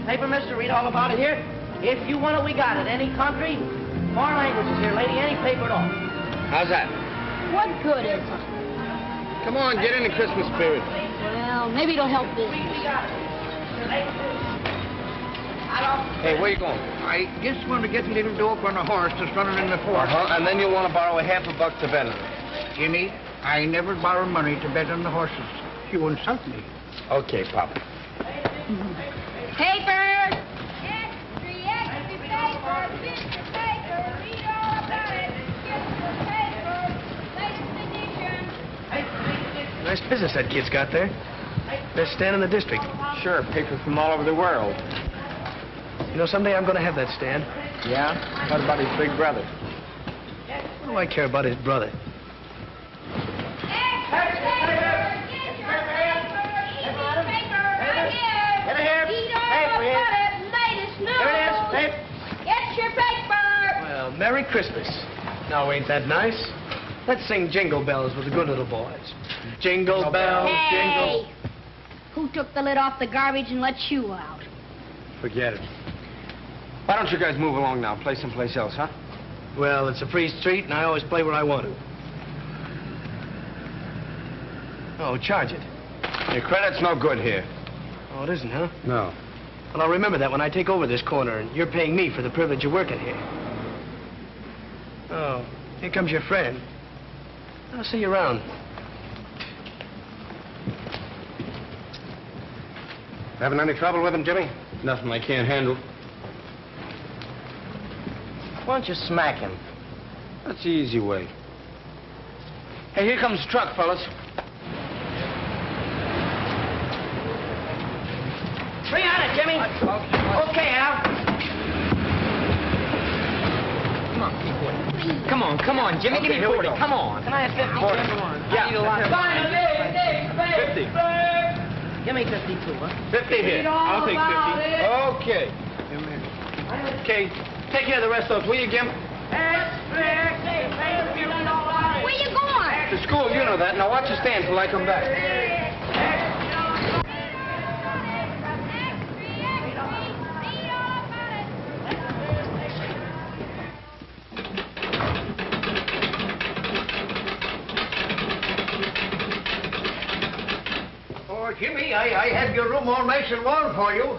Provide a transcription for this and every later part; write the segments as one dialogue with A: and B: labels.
A: Paper, mister, read all about it here. If you want it, we got it. Any country, foreign languages here, lady, any paper at all.
B: How's that?
C: What good is it?
B: Come on, get in the Christmas spirit.
C: Well, maybe it'll help business.
A: We got it.
B: Hey, where you going?
D: I just want to get a little dope on a horse that's running in the fort.
B: And then you'll want to borrow $50 to bet on it.
D: Jimmy, I never borrow money to bet on the horses. You insult me.
B: Okay, Pop.
C: Papers!
E: Extra paper, picture paper, read all about it. Extra paper, latest edition.
F: Nice business that kid's got there. Best stand in the district.
B: Sure, paper from all over the world.
F: You know, someday I'm going to have that stand.
B: Yeah? What about his big brother?
F: What do I care about his brother? Well, Merry Christmas. Now, ain't that nice? Let's sing Jingle Bells with the good little boys. Jingle bells, jingle...
C: Hey! Who took the lid off the garbage and let you out?
B: Forget it. Why don't you guys move along now? Play someplace else, huh?
F: Well, it's a free street, and I always play where I want to. Oh, charge it.
B: Your credit's no good here.
F: Oh, it isn't, huh?
B: No.
F: Well, I'll remember that when I take over this corner, and you're paying me for the privilege of working here. Oh, here comes your friend. I'll see you around.
B: Having any trouble with him, Jimmy? Nothing I can't handle.
A: Why don't you smack him?
B: That's the easy way. Hey, here comes the truck, fellas.
A: Bring on it, Jimmy. Okay, Al.
G: Come on, Jimmy, give me 40. Come on.
A: Can I have 50?
G: Yeah.
A: Fine,
B: 50.
A: Give me 52, huh?
B: 50 here. I'll take 50. Okay. Okay, take care of the rest of those, will you, Jim?
C: Where you going?
B: To school, you know that. Now watch your stand till I come back.
D: Oh, Jimmy, I have your room all nice and warm for you.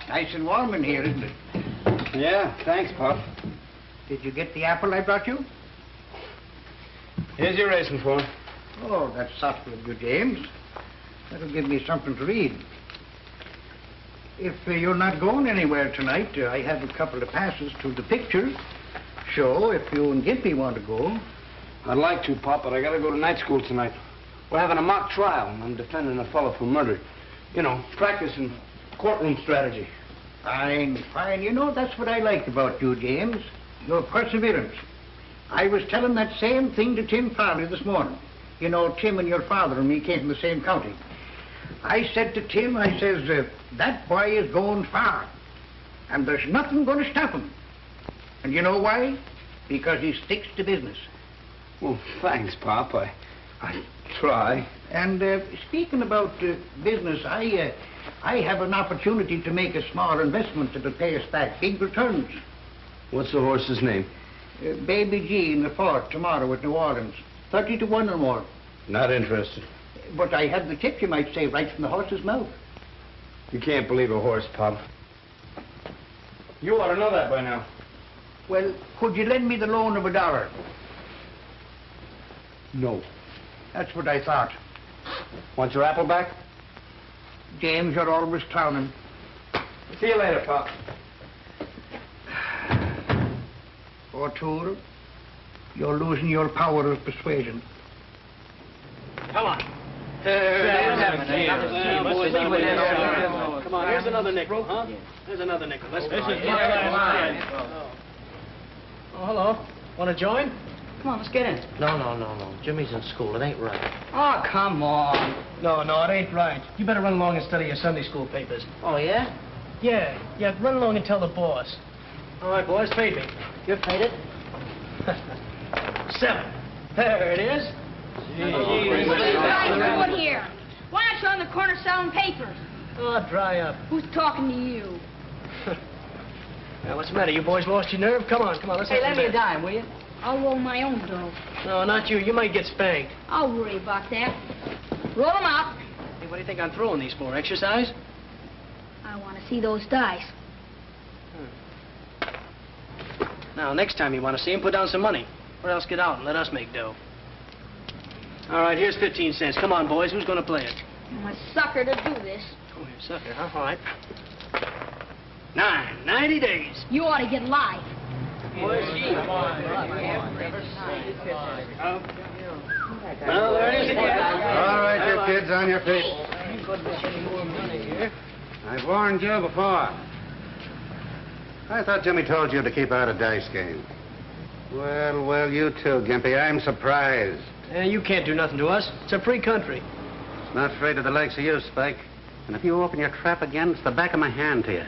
D: Nice and warm in here, isn't it?
B: Yeah, thanks, Pop.
D: Did you get the apple I brought you?
B: Here's your racing form.
D: Oh, that's thoughtful of you, James. That'll give me something to read. If you're not going anywhere tonight, I have a couple of passes to the picture show if you and Gimpy want to go.
B: I'd like to, Pop, but I gotta go to night school tonight. We're having a mock trial, and I'm defending a fellow for murder. You know, practicing courtroom strategy.
D: Fine, fine. You know, that's what I like about you, James. Your perseverance. I was telling that same thing to Tim Farley this morning. You know, Tim and your father and me came from the same county. I said to Tim, I says, that boy is going far. And there's nothing going to stop him. And you know why? Because he sticks to business.
B: Well, thanks, Pop. I try.
D: And speaking about business, I have an opportunity to make a small investment that'll pay us back big returns.
B: What's the horse's name?
D: Baby G in the fort tomorrow at New Orleans. 30 to 1 or more.
B: Not interested.
D: But I had the tip, you might say, right from the horse's mouth.
B: You can't believe a horse, Pop. You ought to know that by now.
D: Well, could you lend me the loan of $1?
B: No.
D: That's what I thought.
B: Want your apple back?
D: James, you're always clowning.
B: See you later, Pop.
D: O'Toole, you're losing your power of persuasion.
F: Come on. Come on, here's another nickel, huh? Here's another nickel. Let's go. Oh, hello. Want to join?
A: Come on, let's get in. No. Jimmy's in school. It ain't right.
G: Oh, come on.
F: No, it ain't right. You better run along and study your Sunday school papers.
A: Oh, yeah?
F: Yeah, run along and tell the boss. All right, boys, fade me.
A: You're faded.
F: 7. There it is.
C: What are you guys doing here? Why aren't you on the corner selling papers?
F: Oh, dry up.
C: Who's talking to you?
F: Now, what's the matter? You boys lost your nerve? Come on, let's
A: Hey,
F: have
A: lend
F: some
A: me a
F: bets.
A: dime, will you?
C: I'll roll my own dough.
F: No, not you. You might get spanked.
C: I'll worry about that. Roll 'em out.
F: Hey, what do you think I'm throwing these for? Exercise?
C: I want to see those dice.
F: Now, next time you want to see him, put down some money. Or else get out and let us make dough. All right, here's 15 cents. Come on, boys. Who's going to play it?
C: I'm a sucker to do this.
F: Oh, you're a sucker, huh? All right. 90 days.
C: You ought to get live.
F: Well, there it is again.
B: All right, you kids, on your feet. I've warned you before. I thought Jimmy told you to keep out of dice games. Well, you too, Gimpy. I'm surprised.
F: You can't do nothing to us. It's a free country.
B: Not afraid of the likes of you, Spike. And if you open your trap again, it's the back of my hand to you.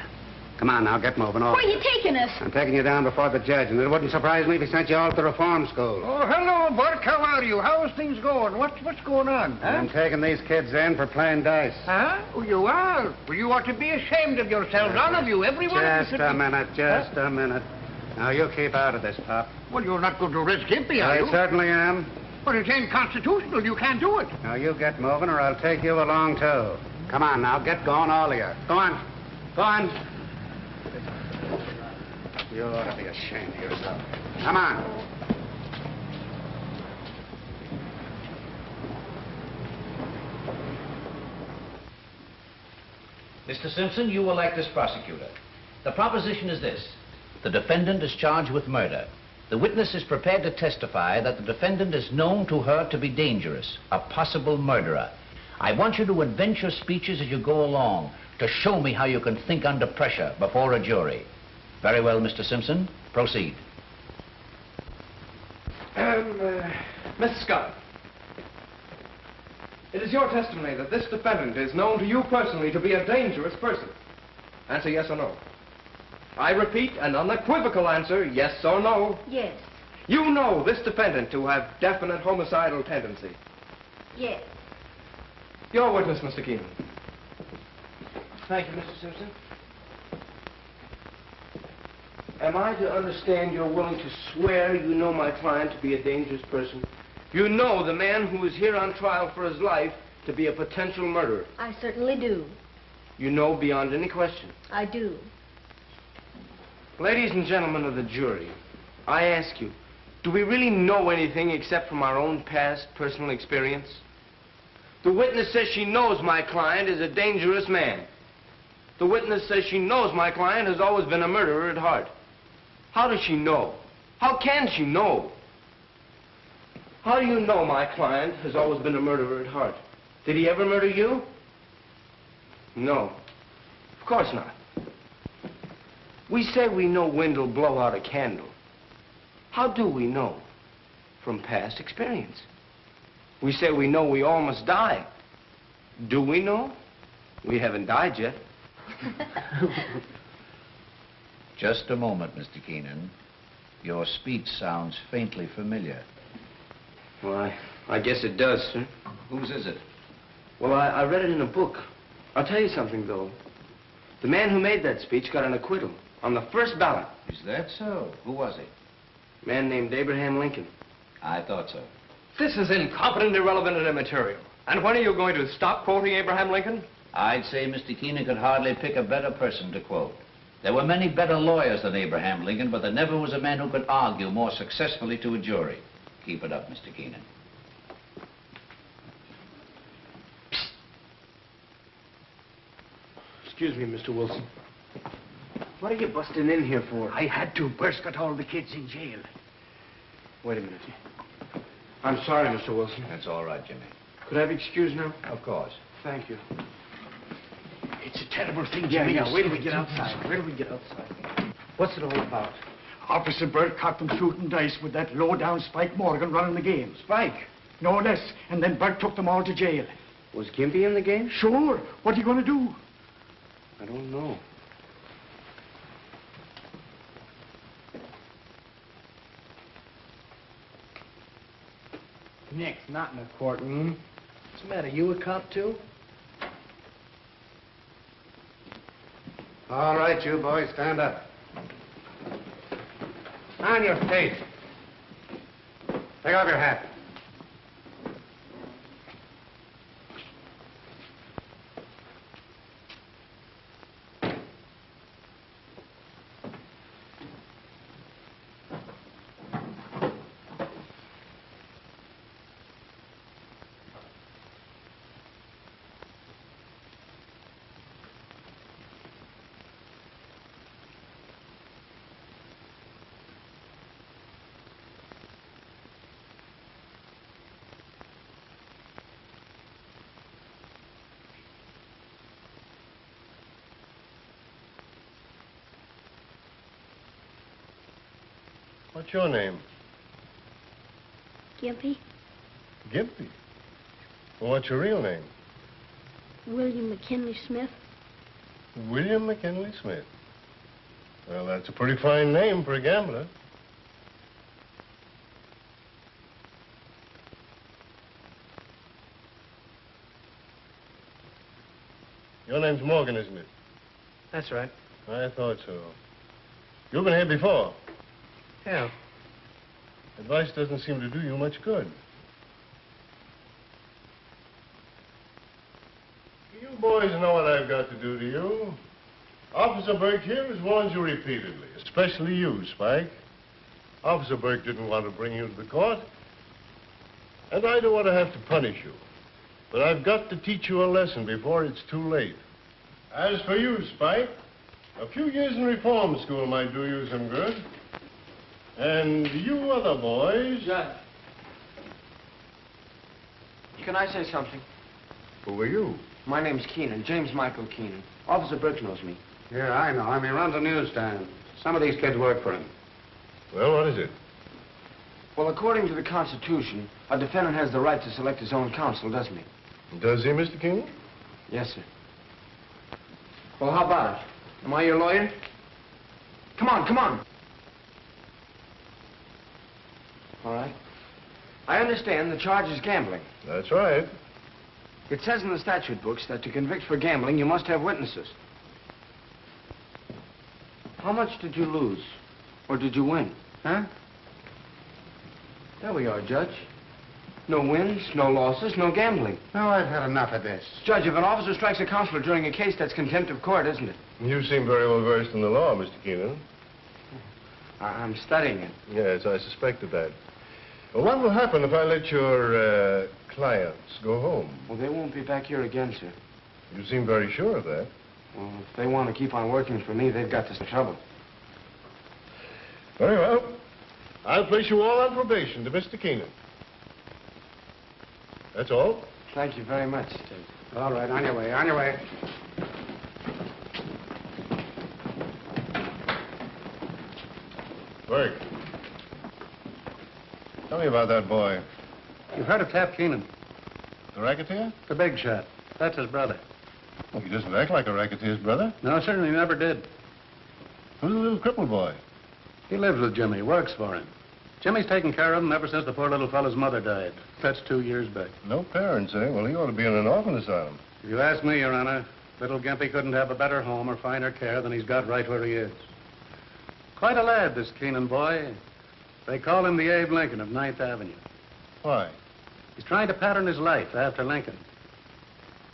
B: Come on now, get moving.
C: Where are you taking us?
B: I'm taking you down before the judge, and it wouldn't surprise me if he sent you all to reform school.
D: Oh, hello, Bert. How are you? How's things going? What's going on, huh?
B: I'm taking these kids in for playing dice.
D: Huh? Oh, you are? Well, you ought to be ashamed of yourselves, all of you, every one of you.
B: Just a minute, just a minute. Now, you keep out of this, Pop.
D: Well, you're not going to arrest Gimpy, are
B: I
D: you?
B: certainly am.
D: But it's unconstitutional. You can't do it.
B: Now, you get moving, or I'll take you along, too. Come on, now, get going, all of you. Go on. Go on. You ought to be ashamed of yourself. Come on.
H: Mr. Simpson, you will act as prosecutor. The proposition is this. The defendant is charged with murder. The witness is prepared to testify that the defendant is known to her to be dangerous, a possible murderer. I want you to invent your speeches as you go along to show me how you can think under pressure before a jury. Very well, Mr. Simpson. Proceed.
I: Mr. Scott, it is your testimony that this defendant is known to you personally to be a dangerous person. Answer yes or no. I repeat, an unequivocal answer, yes or no.
C: Yes.
I: You know this defendant to have definite homicidal tendency.
C: Yes.
I: Your witness, Mr. Keenan.
B: Thank you, Mr. Simpson. Am I to understand you're willing to swear you know my client to be a dangerous person? You know the man who is here on trial for his life to be a potential murderer.
C: I certainly do.
B: You know beyond any question.
C: I do.
B: Ladies and gentlemen of the jury, I ask you, do we really know anything except from our own past personal experience? The witness says she knows my client is a dangerous man. The witness says she knows my client has always been a murderer at heart. How does she know? How can she know? How do you know my client has always been a murderer at heart? Did he ever murder you? No. Of course not. We say we know wind will blow out a candle. How do we know? From past experience. We say we know we all must die. Do we know? We haven't died yet.
H: Just a moment, Mr. Keenan. Your speech sounds faintly familiar.
B: Well, I guess it does, sir.
H: Whose is it?
B: Well, I read it in a book. I'll tell you something, though. The man who made that speech got an acquittal on the first ballot.
H: Is that so? Who was he?
B: A man named Abraham Lincoln.
H: I thought so.
I: This is incompetent, irrelevant, and immaterial. And when are you going to stop quoting Abraham Lincoln?
H: I'd say Mr. Keenan could hardly pick a better person to quote. There were many better lawyers than Abraham Lincoln, but there never was a man who could argue more successfully to a jury. Keep it up, Mr. Keenan.
B: Excuse me, Mr. Wilson. What are you busting in here for?
D: I had to. Bert's got all the kids in jail.
B: Wait a minute. I'm sorry, Mr. Wilson.
H: That's all right, Jimmy.
B: Could I have excused now?
H: Of course.
B: Thank you.
D: It's a terrible thing, Jimmy.
B: Wait till we get outside. Wait till we get outside. What's it all about?
D: Officer Bert caught them shooting dice with that low-down Spike Morgan running the game.
B: Spike.
D: No less. And then Bert took them all to jail.
B: Was Gimpy in the game?
D: Sure. What are you going to do?
B: I don't know.
G: Nix, not in the courtroom.
F: What's the matter? You a cop, too?
J: All right, you boys, stand up. On your face. Take off your hat.
K: What's your name?
E: Gimpy,
K: Gimpy. Well, what's your real name?
E: William McKinley Smith.
K: William McKinley Smith. Well, that's a pretty fine name for a gambler. Your name's Morgan, isn't it?
F: That's right.
K: I thought so. You've been here before.
F: Yeah.
K: Advice doesn't seem to do you much good. You boys know what I've got to do to you. Officer Burke here has warned you repeatedly, especially you, Spike. Officer Burke didn't want to bring you to the court, and I don't want to have to punish you. But I've got to teach you a lesson before it's too late. As for you, Spike, a few years in reform school might do you some good. And you other boys...
B: Judge. Can I say something?
J: Who are you?
B: My name's Keenan, James Michael Keenan. Officer Burke knows me.
J: Yeah, I know him. He runs a newsstand. Some of these kids work for him.
K: Well, what is it?
B: Well, according to the Constitution, a defendant has the right to select his own counsel, doesn't he?
K: Does he, Mr. Keenan?
B: Yes, sir. Well, how about it? Am I your lawyer? Come on, come on. All right. I understand the charge is gambling.
K: That's right.
B: It says in the statute books that to convict for gambling, you must have witnesses. How much did you lose? Or did you win? Huh? There we are, Judge. No wins, no losses, no gambling.
J: No, I've had enough of this.
B: Judge, if an officer strikes a counselor during a case, that's contempt of court, isn't it?
K: You seem very well versed in the law, Mr. Keenan.
B: I'm studying it.
K: Yes, I suspected that. Well, what will happen if I let your clients go home?
B: Well, they won't be back here again, sir.
K: You seem very sure of that.
B: Well, if they want to keep on working for me, they've got some trouble.
K: Very well. I'll place you all on probation to Mr. Keenan. That's all.
B: Thank you very much.
J: All right, on your way, on your way.
K: Burke. Tell me about that boy.
J: You've heard of Tap Keenan,
K: The racketeer?
J: the big shot. That's his brother.
K: Well, he doesn't act like a racketeer's brother.
J: No, certainly never did.
K: Who's the little crippled boy?
J: He lives with Jimmy, works for him. Jimmy's taken care of him ever since the poor little fellow's mother died. That's 2 years back.
K: No parents, eh? Well, he ought to be in an orphan asylum.
J: If you ask me, Your Honor, little Gimpy couldn't have a better home or finer care than he's got right where he is. Quite a lad, this Keenan boy. They call him the Abe Lincoln of 9th Avenue.
K: Why?
J: He's trying to pattern his life after Lincoln.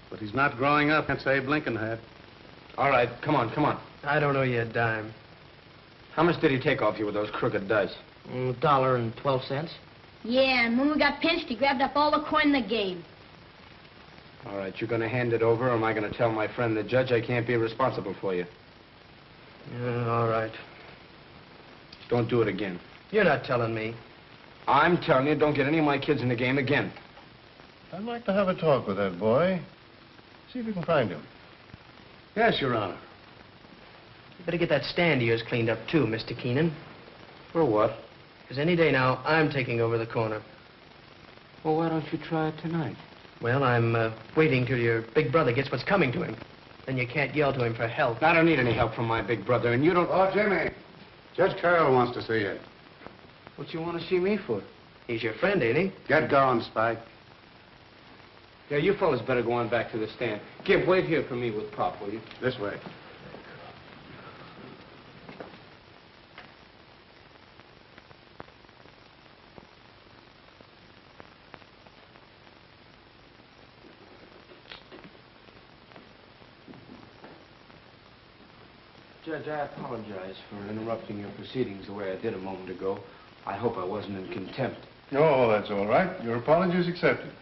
J: But he's not growing up as Abe Lincoln had.
B: All right, come on, come on.
F: I don't owe you a dime.
B: How much did he take off you with those crooked dice?
A: $1.12.
E: Yeah, and when we got pinched, he grabbed up all the coin in the game.
B: All right, you're going to hand it over, or am I going to tell my friend the judge I can't be responsible for you?
F: All right.
B: Don't do it again.
F: You're not telling me.
B: I'm telling you, don't get any of my kids in the game again.
K: I'd like to have a talk with that boy. See if you can find him.
J: Yes, Your Honor.
F: You better get that stand of yours cleaned up, too, Mr. Keenan.
B: For what?
F: Because any day now, I'm taking over the corner.
B: Well, why don't you try it tonight?
F: Well, I'm waiting till your big brother gets what's coming to him. Then you can't yell to him for help.
B: I don't need any help from my big brother, and you don't...
J: Oh, Jimmy. Judge Carroll wants to see you.
B: What you want to see me for? He's your friend, ain't he?
J: Get going, Spike.
B: Yeah, you fellas better go on back to the stand. Gib, wait here for me with Pop, will you?
J: This way.
B: Judge, I apologize for interrupting your proceedings the way I did a moment ago. I hope I wasn't in contempt.
K: Oh, that's all right. Your apology is accepted.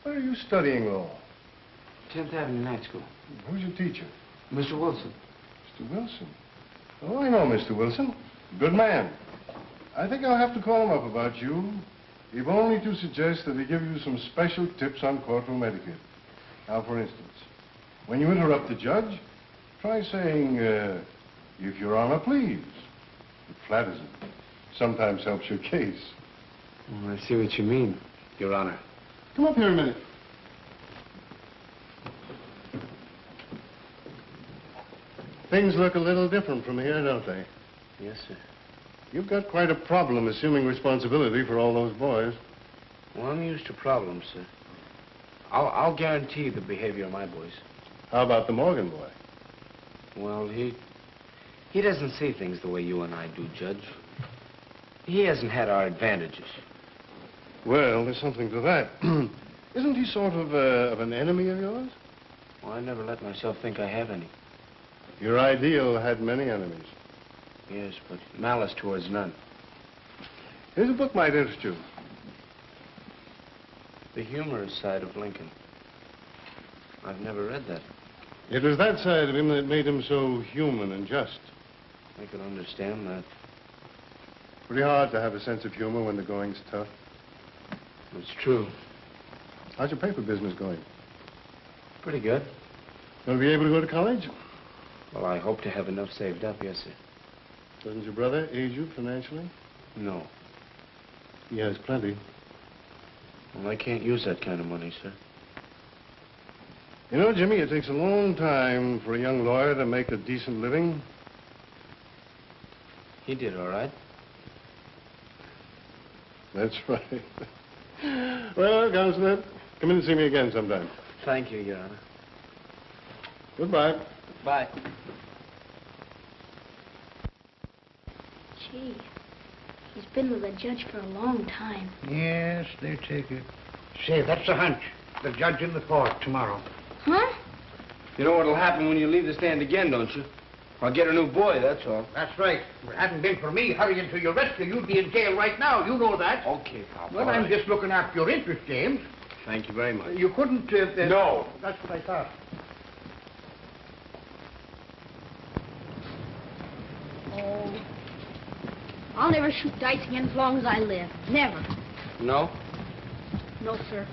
K: Where are you studying law?
B: 10th Avenue Night School.
K: Who's your teacher?
B: Mr. Wilson.
K: Mr. Wilson. Oh, I know Mr. Wilson. Good man. I think I'll have to call him up about you, if only to suggest that he give you some special tips on courtroom etiquette. Now, for instance, when you interrupt the judge, try saying, if Your Honor, please. It flatters him. Sometimes helps your case.
B: Oh, I see what you mean, Your Honor.
K: Come up here a minute. Things look a little different from here, don't they?
B: Yes, sir.
K: You've got quite a problem assuming responsibility for all those boys.
B: Well, I'm used to problems, sir. I'll guarantee the behavior of my boys.
K: How about the Morgan boy?
B: Well, he doesn't see things the way you and I do, Judge. He hasn't had our advantages.
K: Well, there's something to that. Isn't he sort of an enemy of yours?
B: Well, I never let myself think I have any.
K: Your ideal had many enemies.
B: Yes, but malice towards none.
K: Here's a book might interest you.
B: The humorous side of Lincoln. I've never read that.
K: It was that side of him that made him so human and just.
B: I can understand that.
K: Pretty hard to have a sense of humor when the going's tough.
B: It's true.
K: How's your paper business going?
B: Pretty good.
K: Going to be able to go to college?
B: Well, I hope to have enough saved up, yes, sir.
K: Doesn't your brother aid you financially?
B: No.
K: He has plenty.
B: Well, I can't use that kind of money, sir.
K: You know, Jimmy, it takes a long time for a young lawyer to make a decent living.
B: He did all right.
K: That's right. Well, Counselor, come in and see me again sometime.
B: Thank you, Your Honor.
K: Goodbye.
B: Bye.
E: Gee, he's been with the judge for a long time.
D: Yes, they take it. Say, that's a hunch. The judge in the court tomorrow.
E: Huh?
B: You know what'll happen when you leave the stand again, don't you? I'll get a new boy, that's all.
D: That's right. If it hadn't been for me hurrying to your rescue, you'd be in jail right now. You know that.
B: Okay, Pop.
D: Well, I'm just looking after your interest, James.
B: Thank you very much.
D: You couldn't...
B: No.
D: That's what I thought.
E: Oh. I'll never shoot dice again as long as I live. Never.
B: No?
E: No, sir.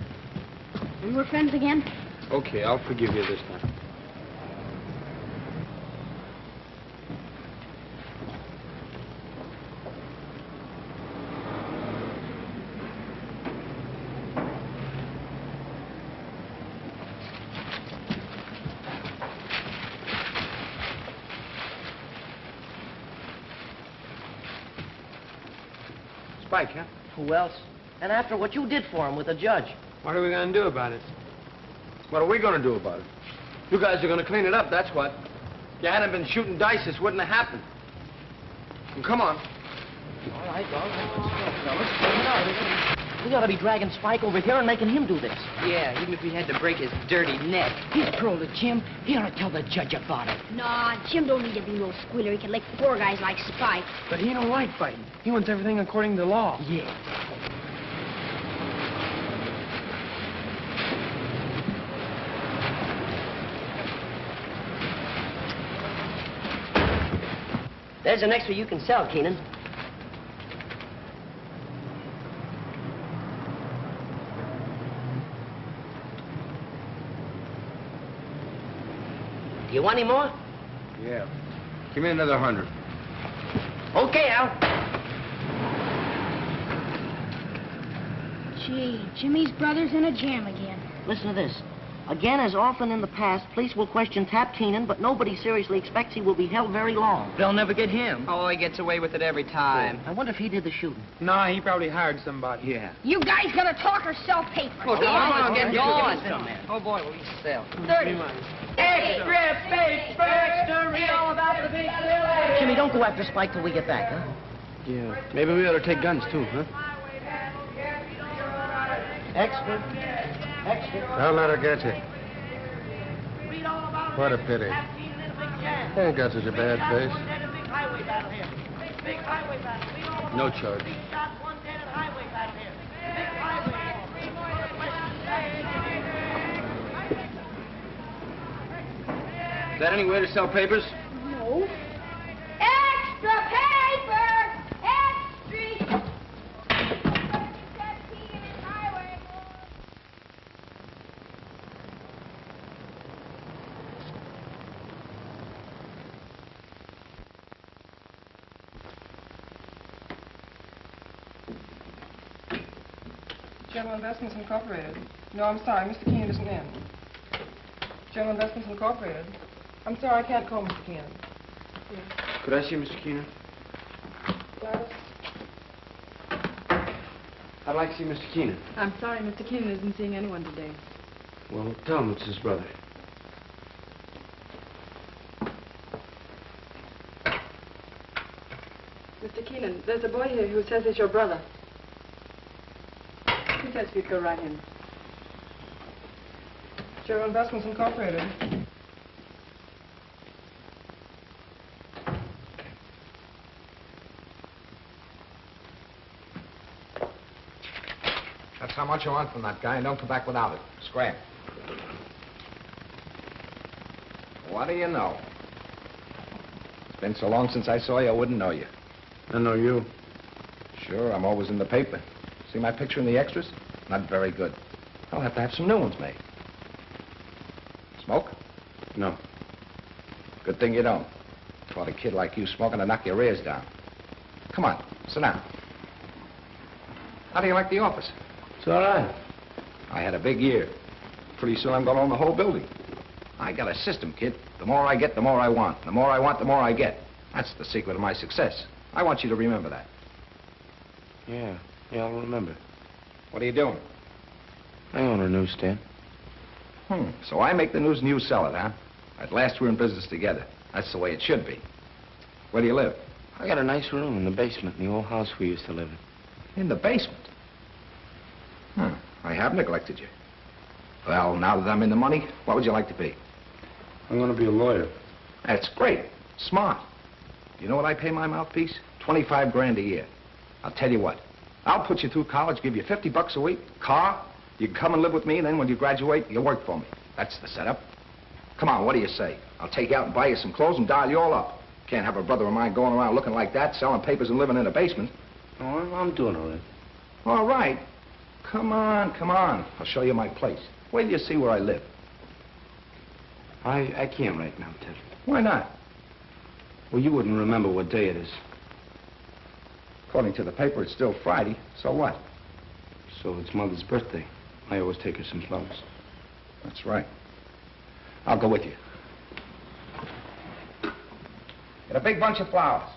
E: And we're friends again?
B: Okay, I'll forgive you this time. Spike, huh?
A: Who else? And after what you did for him with the judge.
F: What are we going to do about it?
B: What are we going to do about it? You guys are going to clean it up, that's what. If you hadn't been shooting dice, this wouldn't have happened. And come on.
A: All right, let's go, fellas. Clean it up. We ought to be dragging Spike over here and making him do this.
L: Yeah, even if we had to break his dirty neck.
C: He's pro to Jim. He ought to tell the judge about it.
E: Nah, Jim don't need to be no squealer. He can lick four guys like Spike.
F: But he don't like fighting. He wants everything according to law.
C: Yeah.
L: There's an extra you can sell, Keenan. Do you want any more?
B: Yeah. Give me another 100.
L: Okay, Al.
E: Gee, Jimmy's brother's in a jam again.
A: Listen to this. Again, as often in the past, police will question Tap Keenan, but nobody seriously expects he will be held very long.
L: They'll never get him. Oh, he gets away with it every time.
A: I wonder if he did the shooting.
G: Nah, he probably hired somebody.
L: Yeah.
C: You guys gonna talk or sell papers?
L: Well, come on, get going.
A: Oh, boy, what we sell.
C: 30.
L: Extra paper, extra read all about the big deal.
A: Jimmy, don't go after Spike till we get back, huh?
F: Yeah. Maybe we ought to take guns, too, huh?
A: Extra. Extra.
J: Don't let her get you. What a pity. Ain't got such a bad face.
F: No charge.
B: Is that any way to sell papers?
C: No. Extra paper! Extra!
M: General Investments Incorporated. No, I'm sorry, Mr. Keenan isn't in. General Investments Incorporated. I'm sorry, I can't call Mr. Keenan. Yeah.
B: Could I see Mr. Keenan?
M: Gladys?
B: I'd like to see Mr. Keenan.
M: I'm sorry, Mr. Keenan isn't seeing anyone today.
B: Well, tell him it's his brother.
M: Mr. Keenan, there's a boy here who says he's your brother. He says you'd go right in. General Investments Incorporated.
H: That's how much you want from that guy, and don't come back without it. Scram. What do you know? It's been so long since I saw you, I wouldn't know you.
F: I know you.
H: Sure, I'm always in the paper. See my picture in the extras? Not very good. I'll have to have some new ones made. Smoke?
F: No.
H: Good thing you don't. Caught a kid like you smoking to knock your ears down. Come on, sit down. How do you like the office?
F: It's all right.
H: I had a big year. Pretty soon I'm going to own the whole building. I got a system, kid. The more I get, the more I want. The more I want, the more I get. That's the secret of my success. I want you to remember that.
B: Yeah, I'll remember.
H: What are you doing?
B: I own a newsstand.
H: So I make the news and you sell it, huh? At last we're in business together. That's the way it should be. Where do you live?
B: I got a nice room in the basement in the old house we used to live in.
H: In the basement? I have neglected you. Well, now that I'm in the money, what would you like to be?
F: I'm going to be a lawyer.
H: That's great. Smart. You know what I pay my mouthpiece? 25 grand a year. I'll tell you what. I'll put you through college, give you $50 a week, car. You can come and live with me, and then when you graduate, you work for me. That's the setup. Come on, what do you say? I'll take you out and buy you some clothes and dial you all up. Can't have a brother of mine going around looking like that, selling papers and living in a basement.
F: Oh, I'm doing all right.
H: All right. Come on, come on. I'll show you my place. Wait till you see where I live.
F: I can't right now, Ted.
H: Why not?
F: Well, you wouldn't remember what day it is.
H: According to the paper, it's still Friday. So what?
F: So it's Mother's birthday. I always take her some flowers.
H: That's right. I'll go with you. Get a big bunch of flowers.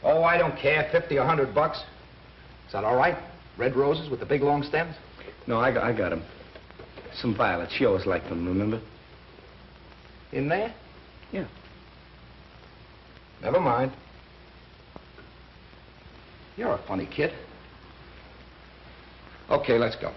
H: Oh, I don't care, 50 or $100. Is that all right? Red roses with the big long stems?
F: No, I got them. Some violets. She always liked them, remember?
H: In there?
F: Yeah.
H: Never mind. You're a funny kid. Okay, let's go.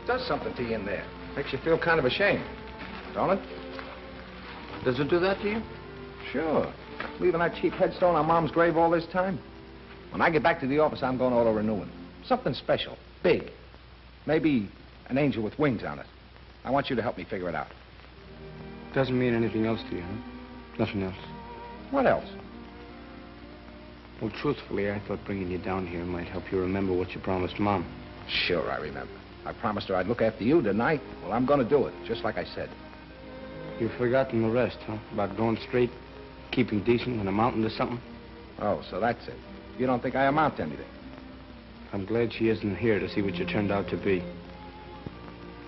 H: Does something to you in there. Makes you feel kind of ashamed, don't it?
F: Does it do that to you?
H: Sure. Leaving that cheap headstone on Mom's grave all this time. When I get back to the office, I'm going to auto-renew it. Something special, big. Maybe an angel with wings on it. I want you to help me figure it out.
I: Doesn't mean anything else to you, huh? Nothing else.
H: What else?
I: Well, truthfully, I thought bringing you down here might help you remember what you promised Mom.
H: Sure, I remember. I promised her I'd look after you tonight. Well, I'm going to do it, just like I said.
I: You've forgotten the rest, huh? About going straight, keeping decent, and amounting to something?
H: Oh, so that's it. You don't think I amount to anything?
I: I'm glad she isn't here to see what you turned out to be.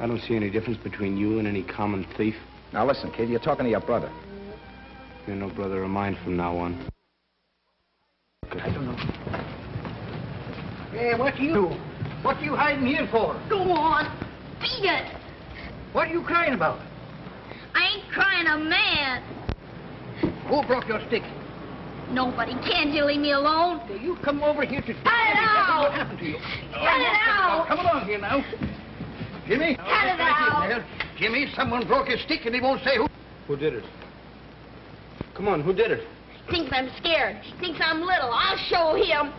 I: I don't see any difference between you and any common thief.
H: Now, listen, kid, you're talking to your brother.
I: You're no brother of mine from now on.
D: I don't know. Hey, what you hiding here for?
E: Go on. Beat it.
D: What are you crying about?
E: I ain't crying, I'm mad.
D: Who broke your stick?
E: Nobody. Can't you leave me alone?
D: Hey, you come over here to...
E: Cut it out!
D: What happened to you?
E: Cut it out!
D: Come along here now. Jimmy?
E: Cut it out!
D: Jimmy, someone broke his stick and he won't say who.
I: Who did it? Come on, who did it?
E: Thinks I'm scared. Thinks I'm little. I'll show him.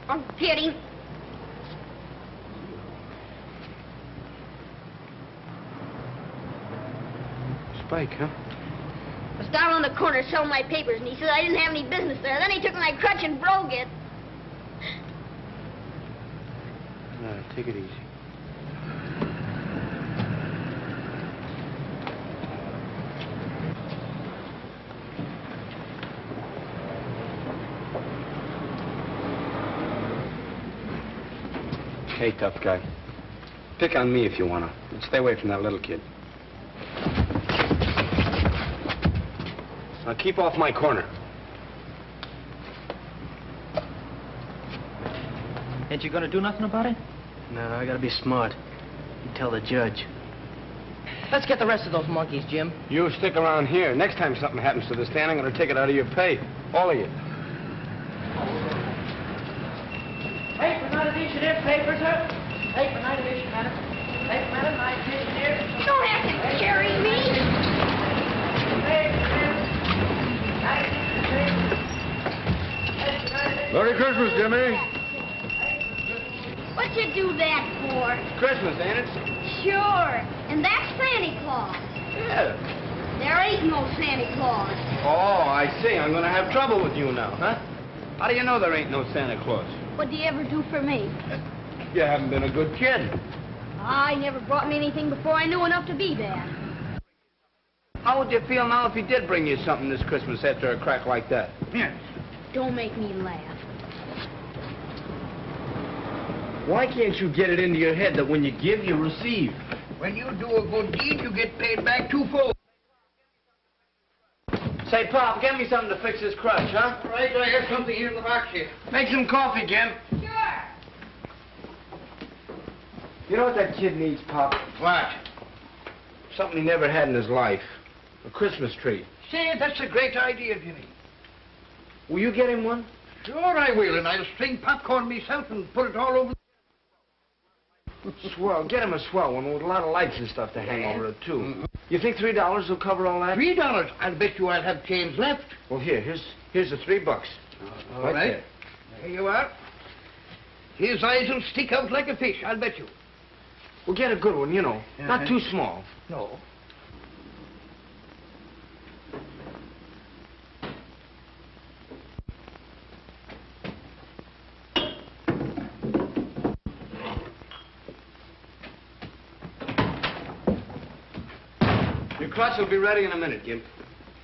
E: I'll get him.
I: Spike, huh?
E: I was down on the corner selling my papers, and he said I didn't have any business there. Then he took my crutch and broke it.
I: Take it easy. Hey, tough guy. Pick on me if you wanna. And stay away from that little kid. Now keep off my corner.
A: Ain't you gonna do nothing about it?
F: No, I gotta be smart. You tell the judge.
A: Let's get the rest of those monkeys, Jim.
I: You stick around here. Next time something happens to this stand, I'm gonna take it out of your pay. All of you.
L: Paper, not edition here, paper, sir. Paper, not edition, madam. Paper, madam, not edition here.
E: You don't have to carry me.
K: Merry Christmas, Jimmy.
E: What'd you do that for?
I: Christmas, ain't it?
E: Sure. And that's Santa Claus.
I: Yeah.
E: There ain't no Santa Claus.
I: Oh, I see. I'm gonna have trouble with you now, huh? How do you know there ain't no Santa Claus?
E: What'd you ever do for me?
I: You haven't been a good kid.
E: I never brought me anything before I knew enough to be bad.
I: How would you feel now if he did bring you something this Christmas after a crack like that?
D: Yes.
E: Don't make me laugh.
I: Why can't you get it into your head that when you give, you receive?
D: When you do a good deed, you get paid back twofold.
I: Say, Pop, get me something to fix this crutch, huh?
D: Right, I have something here in the box here.
I: Make some coffee, Jim.
E: Sure.
I: You know what that kid needs, Pop?
D: What?
I: Something he never had in his life. A Christmas tree.
D: Say, that's a great idea, Jimmy.
I: Will you get him one?
D: Sure I will, and I'll string popcorn myself and put it all over.
I: Swell. Get him a swell one with a lot of lights and stuff to hang over it, too. You think $3 will cover all that?
D: $3? I'll bet you I'll have change left.
I: Well, here's the $3.
D: All right. There you are. His eyes will stick out like a fish, I'll bet you.
I: Well, get a good one, you know. Not too small.
D: No.
I: Your crutch will be ready in a minute, Jim.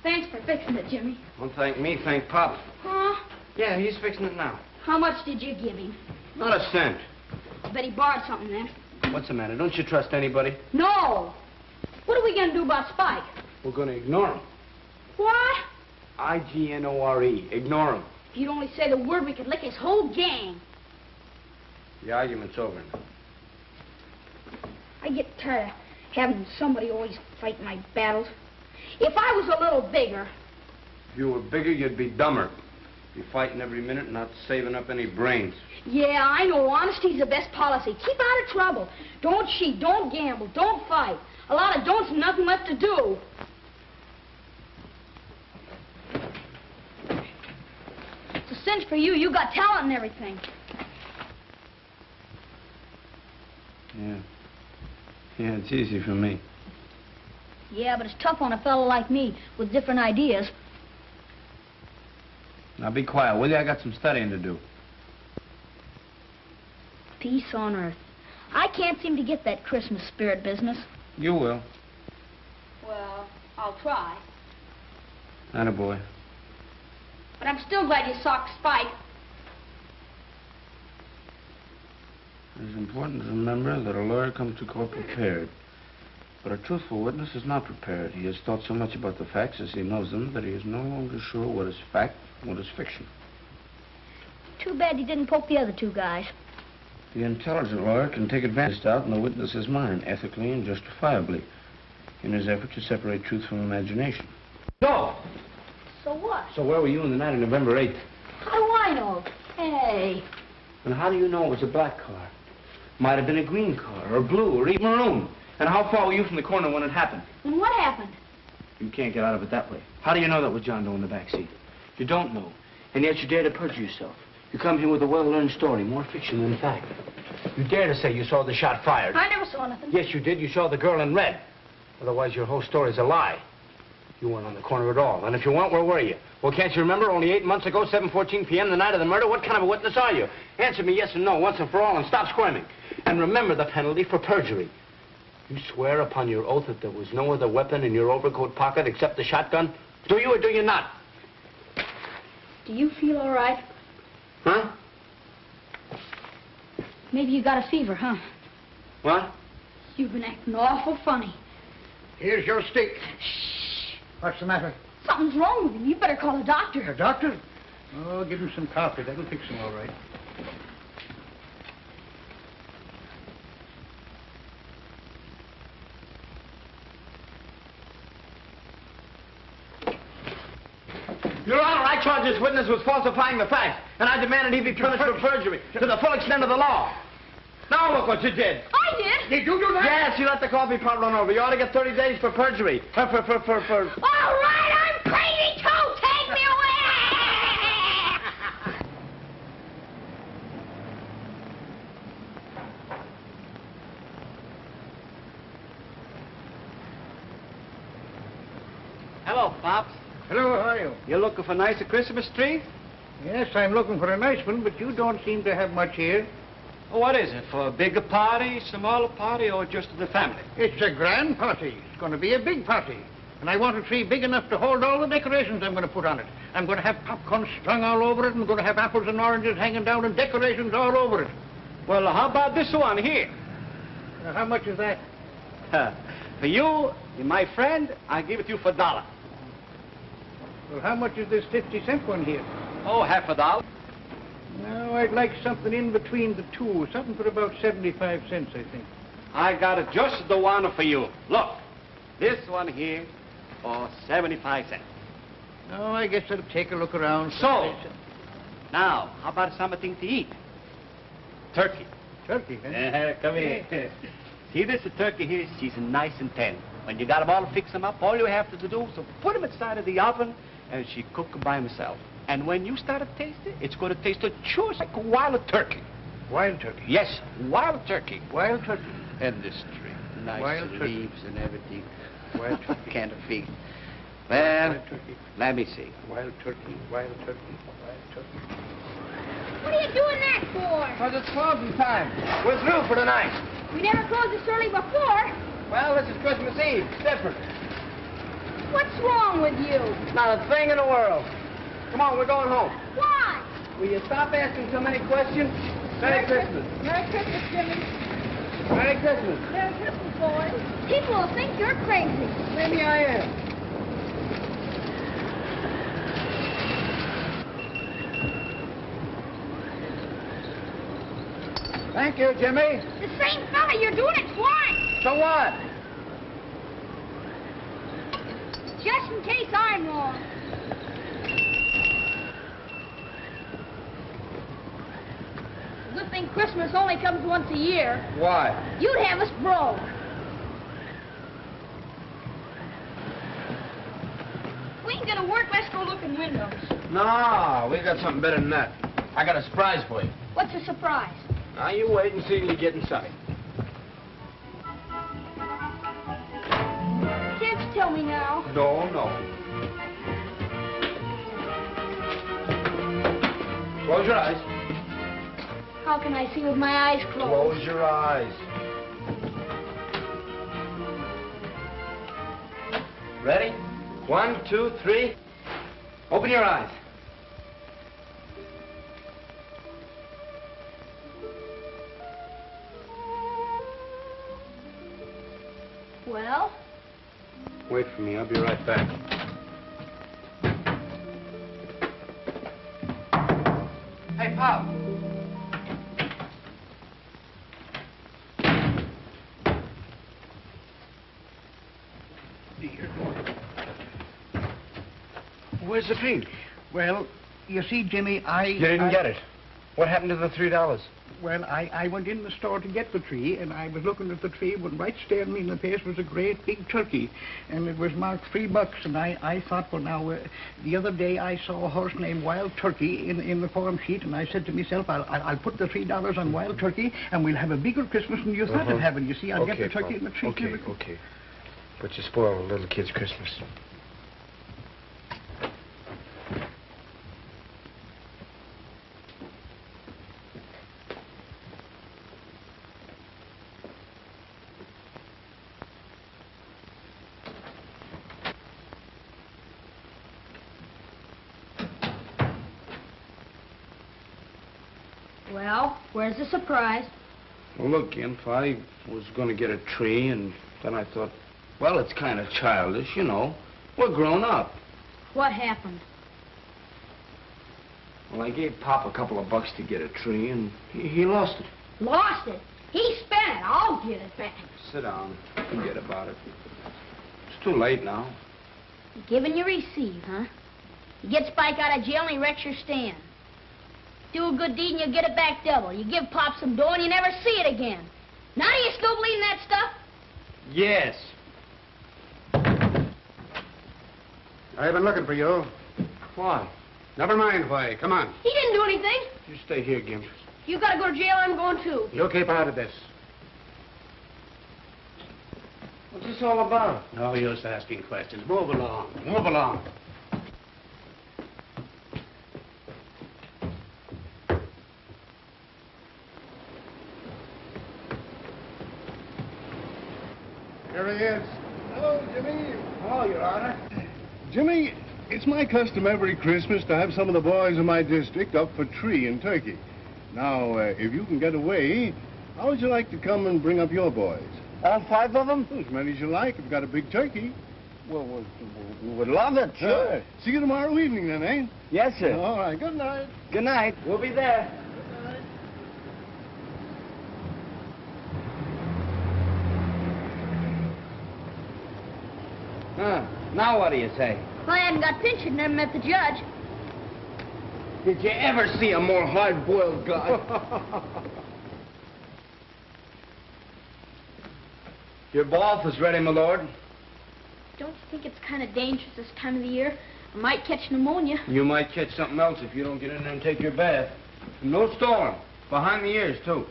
E: Thanks for fixing it, Jimmy.
I: Don't thank me, thank Pop.
E: Huh?
I: Yeah, he's fixing it now.
E: How much did you give him?
I: Not a cent.
E: I bet he borrowed something then.
I: What's the matter? Don't you trust anybody?
E: No. What are we going to do about Spike?
I: We're going to ignore him.
E: What?
I: I-G-N-O-R-E. Ignore him.
E: If you'd only say the word, we could lick his whole gang.
I: The argument's over now.
E: I get tired of having somebody always fight my battles. If I was a little bigger...
I: If you were bigger, you'd be dumber. Be fighting every minute and not saving up any brains.
E: Yeah, I know. Honesty's the best policy. Keep out of trouble. Don't cheat. Don't gamble. Don't fight. A lot of don'ts and nothing left to do. It's a cinch for you. You got talent and everything.
I: Yeah, it's easy for me.
E: Yeah, but it's tough on a fellow like me with different ideas.
B: Now be quiet, will you? I got some studying to do.
E: Peace on earth. I can't seem to get that Christmas spirit business.
B: You will.
E: Well, I'll try.
B: Attaboy.
E: But I'm still glad you socked Spike.
B: It's important to remember that a lawyer comes to court prepared. But a truthful witness is not prepared. He has thought so much about the facts as he knows them that he is no longer sure what is fact and what is fiction.
E: Too bad you didn't poke the other two guys.
B: The intelligent lawyer can take advantage of doubt in the witness's mind, ethically and justifiably, in his effort to separate truth from imagination. No!
E: So what?
B: So where were you on the night of November 8th?
E: How do I know? Hey.
B: And how do you know it was a black car? Might have been a green car, or blue, or even maroon. And how far were you from the corner when it happened?
E: And what happened?
B: You can't get out of it that way. How do you know that was John Doe in the back seat? You don't know. And yet you dare to perjure yourself. You come here with a well-learned story, more fiction than fact. You dare to say you saw the shot fired.
E: I never saw nothing.
B: Yes, you did. You saw the girl in red. Otherwise, your whole story's a lie. You weren't on the corner at all. And if you weren't, where were you? Well, can't you remember only 8 months ago, 7:14 p.m., the night of the murder? What kind of a witness are you? Answer me yes or no once and for all and stop squirming. And remember the penalty for perjury. You swear upon your oath that there was no other weapon in your overcoat pocket except the shotgun? Do you or do you not?
E: Do you feel all right?
B: Huh?
E: Maybe you got a fever, huh?
B: What?
E: You've been acting awful funny.
D: Here's your stick.
E: Shh.
D: What's the matter?
E: Something's wrong with him. You better call a doctor.
D: A doctor? Oh, give him some coffee. That'll fix him all right.
B: Your Honor, I charge this witness with falsifying the facts, and I demanded he be punished for perjury to the full extent of the law. Now look what you did.
E: I did.
D: Did you do that?
B: Yes, you let the coffee pot run over. You ought to get 30 days for perjury. For...
E: All right, I'm crazy too. Take me away.
F: Hello, Pops.
D: Hello, how are you?
F: You looking for a nicer Christmas tree?
D: Yes, I'm looking for a nice one, but you don't seem to have much here.
F: Oh, what is it? For a bigger party, smaller party, or just the family?
D: It's a grand party. It's going to be a big party. And I want a tree big enough to hold all the decorations I'm going to put on it. I'm going to have popcorn strung all over it. I'm going to have apples and oranges hanging down and decorations all over it.
F: Well, how about this one here?
D: How much is that?
F: For you, my friend, I give it to you for $1.
D: Well, how much is this 50-cent one here?
F: Oh, $50.
D: No, I'd like something in between the two. Something for about 75 cents, I think.
F: I got it just the one for you. Look, this one here for 75 cents.
D: No, I guess I'll take a look around.
F: So, now, how about something to eat? Turkey.
D: Turkey, huh?
F: Come here. See this turkey here? She's nice and tender. When you got them all fix them up, all you have to do is put them inside of the oven, and she cook by herself. And when you start to taste it, it's going to taste just like wild turkey.
D: Wild turkey?
F: Yes, wild turkey.
D: Wild turkey.
F: And this tree. Nice
D: wild
F: leaves and everything.
D: Wild turkey.
F: Can't feed. Well,
D: wild turkey.
F: Let me see.
D: Wild turkey, wild turkey, wild turkey.
E: What are you doing that for?
B: Because it's closing time. We're through for the night.
E: We never closed this early before.
B: Well, this is Christmas Eve. It's different.
E: What's wrong with you?
B: Not a thing in the world. Come on, we're going home.
E: Why?
B: Will you stop asking so many questions? Merry Christmas.
E: Merry Christmas, Jimmy.
B: Merry Christmas.
E: Merry Christmas, boys. People will think you're crazy.
B: Maybe I am.
D: Thank you, Jimmy.
E: The same fella, you're doing it twice.
B: So what?
E: Just in case I'm wrong. Good thing Christmas only comes once a year.
B: Why?
E: You'd have us broke. We ain't gonna work, let's go look in windows.
B: No, we got something better than that. I got a surprise for you.
E: What's the surprise?
B: Now, you wait and see till you get inside.
E: Can't tell me now.
B: No, no. Close your eyes.
E: How can I see with my eyes closed?
B: Close your eyes. Ready? 1, 2, 3. Open your eyes.
E: Well?
J: Wait for me. I'll be right back.
B: Hey, Pop. Where's the tree?
D: Well, you see, Jimmy,
B: You didn't get it. What happened to the $3?
D: Well, I went in the store to get the tree, and I was looking at the tree when right staring me in the face was a great big turkey, and it was marked $3, and I thought, well, now, the other day I saw a horse named Wild Turkey in the form sheet, and I said to myself, I'll put the $3 on Wild Turkey, and we'll have a bigger Christmas than you thought of having. You see, I'll get the turkey and the tree.
B: Okay. But you spoiled a little kid's Christmas.
E: Well, where's the surprise?
B: Well, look, Gimp, I was going to get a tree, and then I thought, well, it's kind of childish, you know. We're grown up.
E: What happened?
B: Well, I gave Pop a couple of bucks to get a tree, and he lost it.
E: Lost it? He spent it. I'll get it back.
B: Sit down. Forget about it. It's too late now.
E: Give and you receive, huh? You get Spike out of jail and he wrecks your stand. Do a good deed and you get it back double. You give Pop some dough and you never see it again. Now do you still believe in that stuff?
B: Yes.
J: I've been looking for you.
B: Why?
J: Never mind why. Come on.
E: He didn't do anything.
B: You stay here, Gimp.
E: You gotta go to jail, I'm going too.
J: You keep out of this.
B: What's this all about?
J: No use asking questions. Move along. Move along.
K: Here he is. Hello, Jimmy.
D: Hello, Your Honor.
K: Jimmy, it's my custom every Christmas to have some of the boys in my district up for tree and turkey. Now, if you can get away, how would you like to come and bring up your boys?
B: All 5 of them?
K: As many as you like. We've got a big turkey.
B: Well, we would love it, sure.
K: See you tomorrow evening then, eh?
B: Yes, sir.
K: All right. Good night.
B: Good night. We'll be there. Now what do you say?
E: Well, I hadn't got pinched and never met the judge.
B: Did you ever see a more hard-boiled guy? Your bath is ready, my lord.
E: Don't you think it's kind of dangerous this time of the year? I might catch pneumonia.
B: You might catch something else if you don't get in there and take your bath. No storm. Behind the ears, too.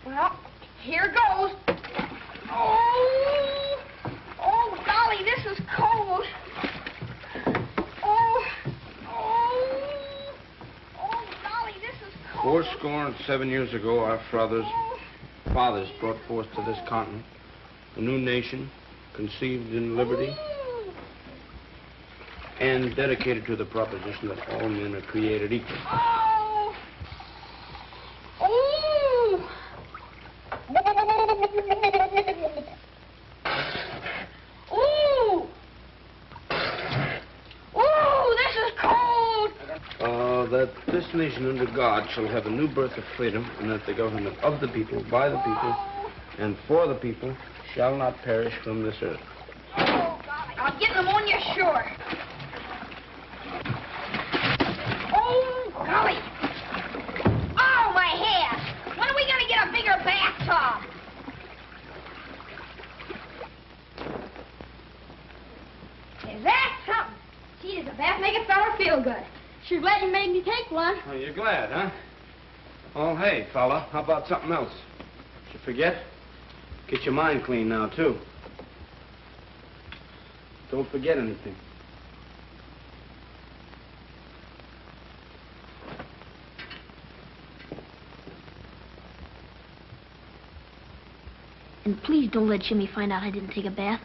E: Well, here goes. Oh, golly, this is cold. Oh, golly, this is cold.
B: 7 years ago, our fathers brought forth to this continent a new nation, conceived in liberty, and dedicated to the proposition that all men are created equal. That this nation under God shall have a new birth of freedom, and that the government of the people, by the people, and for the people shall not perish from this earth.
E: Oh, golly, I'll get pneumonia sure. Oh, golly. Oh, my hair. When are we going to get a bigger bathtub? Is that something? good. Sure glad you made me take one.
B: Oh, you're glad, huh? Oh, hey, fella, how about something else? Did you forget? Get your mind clean now, too. Don't forget anything.
E: And please don't let Jimmy find out I didn't take a bath.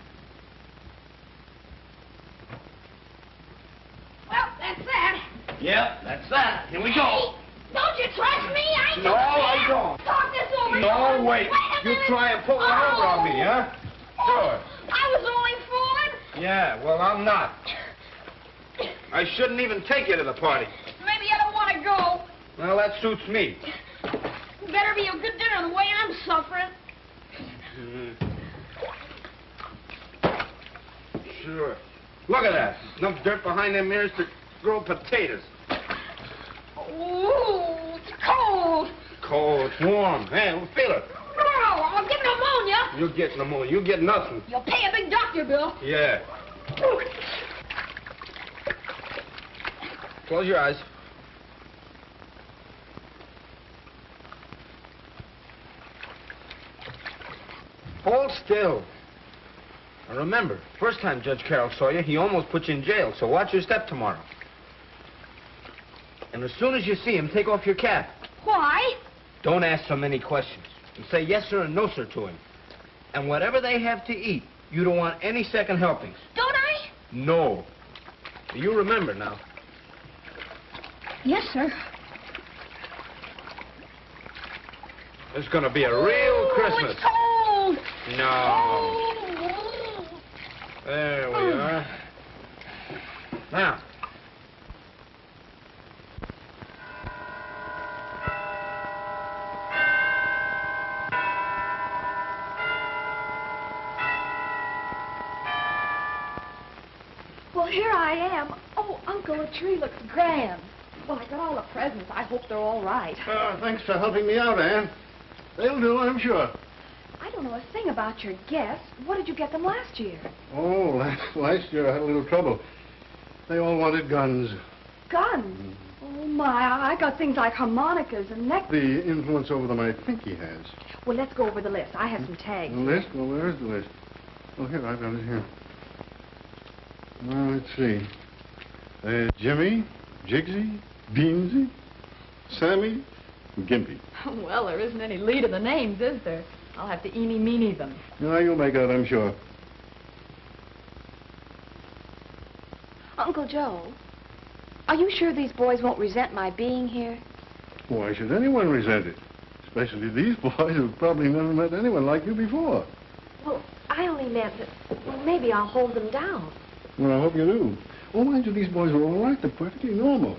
C: Well, that's that.
B: Yep, that's that. Here we go.
C: Don't you trust me? I ain't
B: No,
C: gonna
B: I
C: care.
B: don't.
C: Talk this over.
B: No, wait.
C: a
B: You
C: minute.
B: try and put one over on me, huh? Sure.
C: I was only fooling.
B: Yeah, well, I'm not. I shouldn't even take you to the party.
C: Maybe I don't want to go.
B: Well, that suits me.
C: Better be a good dinner the way I'm suffering.
B: Sure. Look at that. Enough dirt behind them ears to grow potatoes.
C: Ooh, it's cold.
B: Cold, it's warm. Hey, feel it.
C: No, I'll get pneumonia.
B: You get pneumonia. You get nothing.
C: You'll pay a big doctor bill.
B: Yeah. Close your eyes. Hold still. Now remember, first time Judge Carroll saw you, he almost put you in jail, so watch your step tomorrow. And as soon as you see him, take off your cap.
C: Why?
B: Don't ask so many questions. And say yes, sir, and no, sir to him. And whatever they have to eat, you don't want any second helpings.
C: Don't I?
B: No. You remember now.
C: Yes, sir.
B: It's gonna be a real Christmas.
C: It's cold.
B: No. There we are. Now.
M: Well, here I am. Oh, Uncle, the tree looks grand. Well, I got all the presents. I hope they're all right.
K: Thanks for helping me out, Anne. They'll do, I'm sure.
M: I don't know a thing about your guests. What did you get them last year?
K: Oh, last year I had a little trouble. They all wanted guns.
M: Guns? Oh, my. I got things like harmonicas and necklaces.
K: The influence over them I think he has.
M: Well, let's go over the list. I have some tags.
K: The list? Well, where's the list? Oh, here, I've got it here. Well, let's see. Jimmy, Jigsy, Beansy, Sammy, Gimpy.
M: Well, there isn't any lead in the names, is there? I'll have to eeny-meeny them.
K: No, you'll make out, I'm sure.
N: Uncle Joe, are you sure these boys won't resent my being here?
K: Why should anyone resent it? Especially these boys who've probably never met anyone like you before.
N: Well, I only meant that, well, maybe I'll hold them down.
K: Well, I hope you do. Oh, mind you, these boys are all right. They're perfectly normal.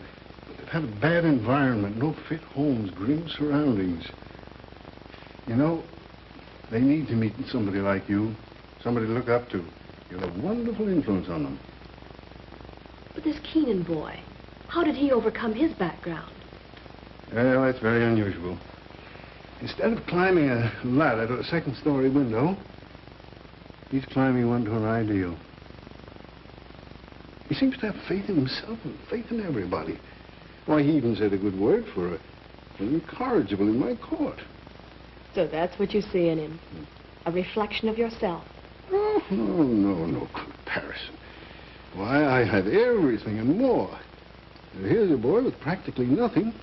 K: But they've had a bad environment, no fit homes, grim surroundings. You know, they need to meet somebody like you, somebody to look up to. You'll have wonderful influence on them.
N: But this Keenan boy, how did he overcome his background?
K: Well, that's very unusual. Instead of climbing a ladder to a second-story window, he's climbing one to an ideal. He seems to have faith in himself and faith in everybody. Why, he even said a good word for an incorrigible in my court.
N: So that's what you see in him, a reflection of yourself.
K: Oh, no comparison. Why, I had everything and more. And here's a boy with practically nothing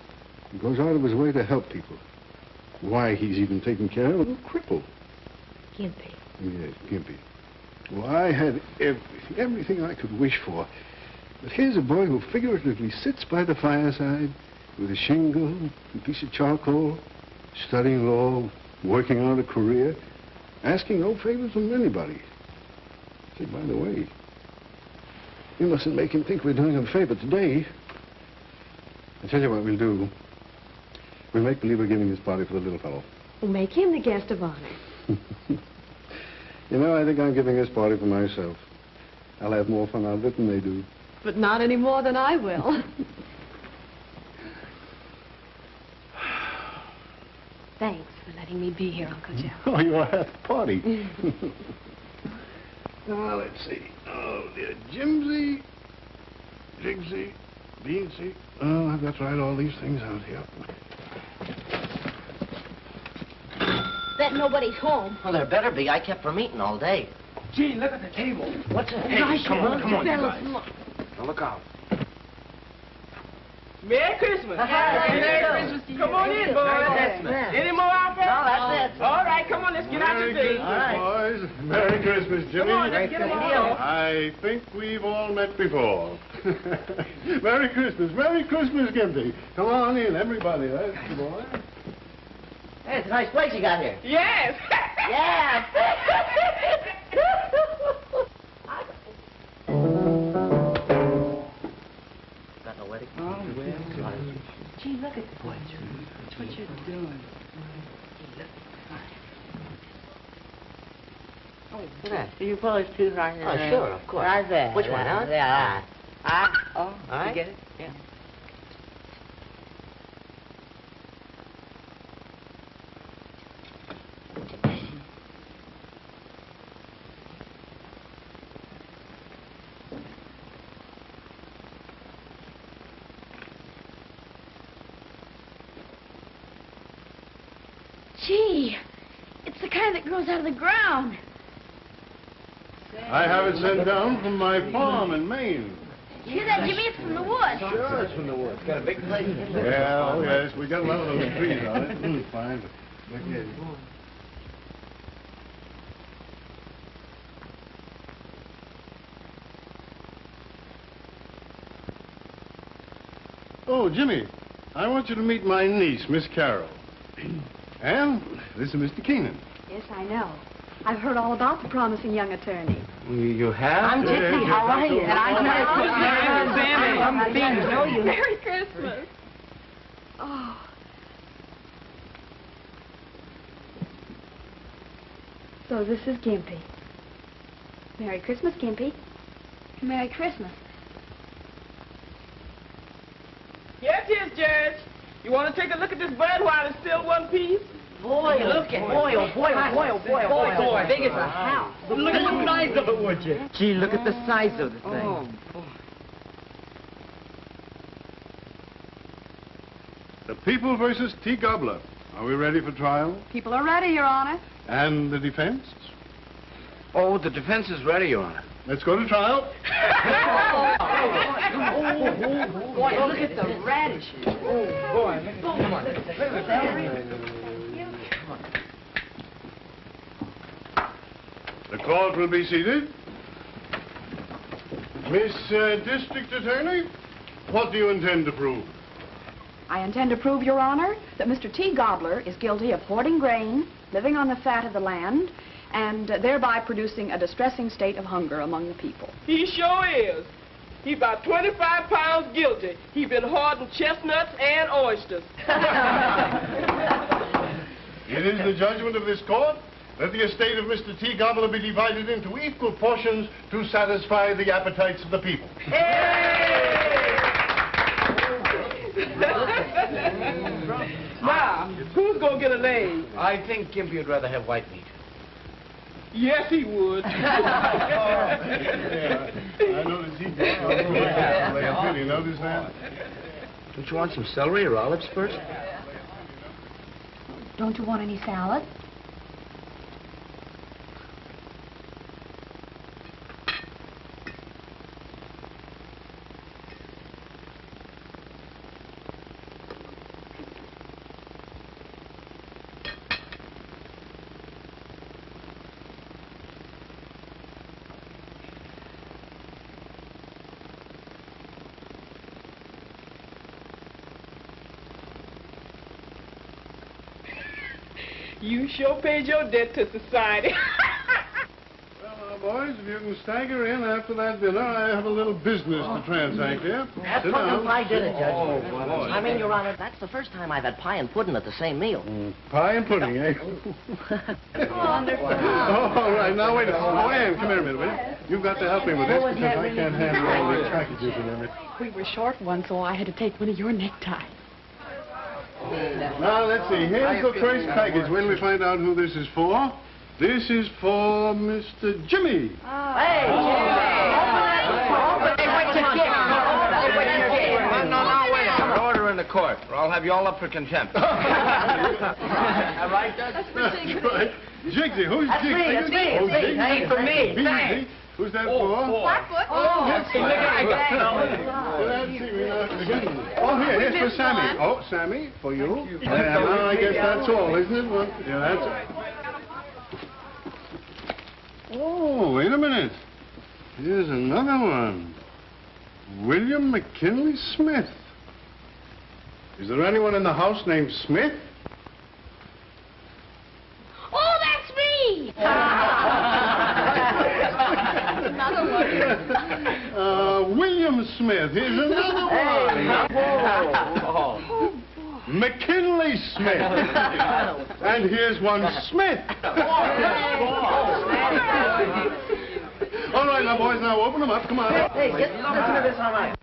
K: who goes out of his way to help people. Why, he's even taken care of a little cripple.
N: Gimpy.
K: Yes, Gimpy. Well, I had everything I could wish for. But here's a boy who figuratively sits by the fireside with a shingle, a piece of charcoal, studying law, working out a career, asking no favors from anybody. Say, by the way, you mustn't make him think we're doing him a favor today. I tell you what we'll do. We'll make believe we're giving this party for the little fellow.
N: We'll make him the guest of honor.
K: You know, I think I'm giving this party for myself. I'll have more fun out of it than they do.
N: But not any more than I will. Thanks for letting me be here, Uncle Joe.
K: Oh, you're at the party. Now, let's see. Oh, dear. Jimsy, Jigsy, Beansy. Oh, I've got to write all these things out here.
E: Bet nobody's home.
A: Well, there better be. I kept from eating all day.
L: Gee, look at the table.
A: What's it?
B: Hey, come on, you
E: Fellas,
B: guys.
E: look.
B: Now look out.
L: Merry Christmas.
A: Merry
L: Christmas. Come on in, boys. Any more out there?
A: No, that's it.
L: All right, come on, let's get out
K: Merry
L: your things.
K: Christmas, boys. Merry Christmas, Jimmy.
L: Come on, let's get them all.
K: I think we've all met before. Merry Christmas, Gimpy. Come on in, everybody. That's the boy.
A: Hey, it's a nice place you got here.
L: Yes.
A: Yeah. Got no wedding?
N: Gee, look at the boy. That's what you're doing.
A: You polish too right there. Oh, sure, of course.
N: Right there.
A: Which one, huh?
N: Yeah.
A: All
N: You
A: right.
N: get it?
A: Yeah.
E: Gee, it's the kind that grows out of the ground.
K: I have it sent down from my farm in Maine.
E: You hear that, Jimmy? It's from the woods.
B: Sure, it's from the woods. Got a big place.
K: Yeah, oh yes, we got a lot of those trees on it. Fine, but look at it. Oh, Jimmy, I want you to meet my niece, Miss Carroll. And this is Mr. Keenan.
N: Yes, I know. I've heard all about the promising young attorney.
B: You have?
A: I'm Gypsy. How are you?
N: And I'm
L: Mary Christmas.
N: know you.
C: Merry Christmas.
N: Oh. So this is Gimpy. Merry Christmas, Gimpy.
E: Merry Christmas.
L: Yes, yes, Judge. You want to take a look at this bird while it's still one piece?
A: Boy, look at boy, oh boy, oh boy, oh boy, oh boy.
L: Boy,
A: As big as a house.
L: Look at the size of it, would you?
A: Gee, look at the size of the thing.
L: Oh, boy.
K: The People versus T. Gobbler. Are we ready for trial?
N: People are ready, Your Honor.
K: And the defense?
B: Oh, the defense is ready, Your Honor.
K: Let's go to trial.
N: Boy, look at the radishes.
K: The court will be seated. Miss District Attorney, what do you intend to prove?
N: I intend to prove, Your Honor, that Mr. T. Gobbler is guilty of hoarding grain, living on the fat of the land, and thereby producing a distressing state of hunger among the people.
L: He sure is. He's about 25 pounds guilty. He's been hoarding chestnuts and oysters.
K: It is the judgment of this court that the estate of Mr. T. Gobbler be divided into equal portions to satisfy the appetites of the people.
L: Now, who's going to get a leg?
H: I think Gimpy would rather have white meat.
L: Yes, he would.
K: Yeah, I noticed he did. Did you notice that?
B: Don't you want some celery or olives first?
N: Don't you want any salad?
L: You sure paid your debt to society.
K: Well, boys, if you can stagger in after that dinner, I have a little business to transact here.
A: That's
K: Sit
A: fucking
K: down.
A: pie dinner, Judge.
K: Oh, boy.
A: I mean, Your Honor, that's the first time I've had pie and pudding at the same meal.
K: Pie and pudding, eh?
A: Wonderful.
K: Oh, all right. Now, wait a minute. Oh, Ann, come here a minute, will you? You've got to help me with this because I can't handle all these packages and everything.
N: We were short one, so I had to take one of your neckties.
K: Now, let's see. Here's the first package. When we find out who this is for. This is for Mr. Jimmy.
A: Hey, Jimmy! Open it! Open it! What you get? Open it! What you get?
B: it, or I'll have you all up for contempt.
A: All right, Doug?
N: That's for Jigsy.
K: Right. Jigsy, who's
A: That's
K: Jigsy?
A: me, that's me,
K: Oh,
A: that's me.
K: Jigsy.
A: Hey, for me,
K: Jigsy.
A: thanks.
K: Who's that for?
N: Blackfoot.
K: That's
A: look at that.
K: Oh, here's for Sammy. Oh, Sammy, for you. Yeah, now I guess that's all, isn't it? Well, yeah, that's it. Oh, wait a minute. Here's another one. William McKinley Smith. Is there anyone in the house named Smith?
E: Oh, that's me!
N: Another one.
K: William Smith. Here's another one. McKinley Smith. And here's one Smith. All right, now, boys, now open them up. Come on.
A: Hey, listen to this, all right.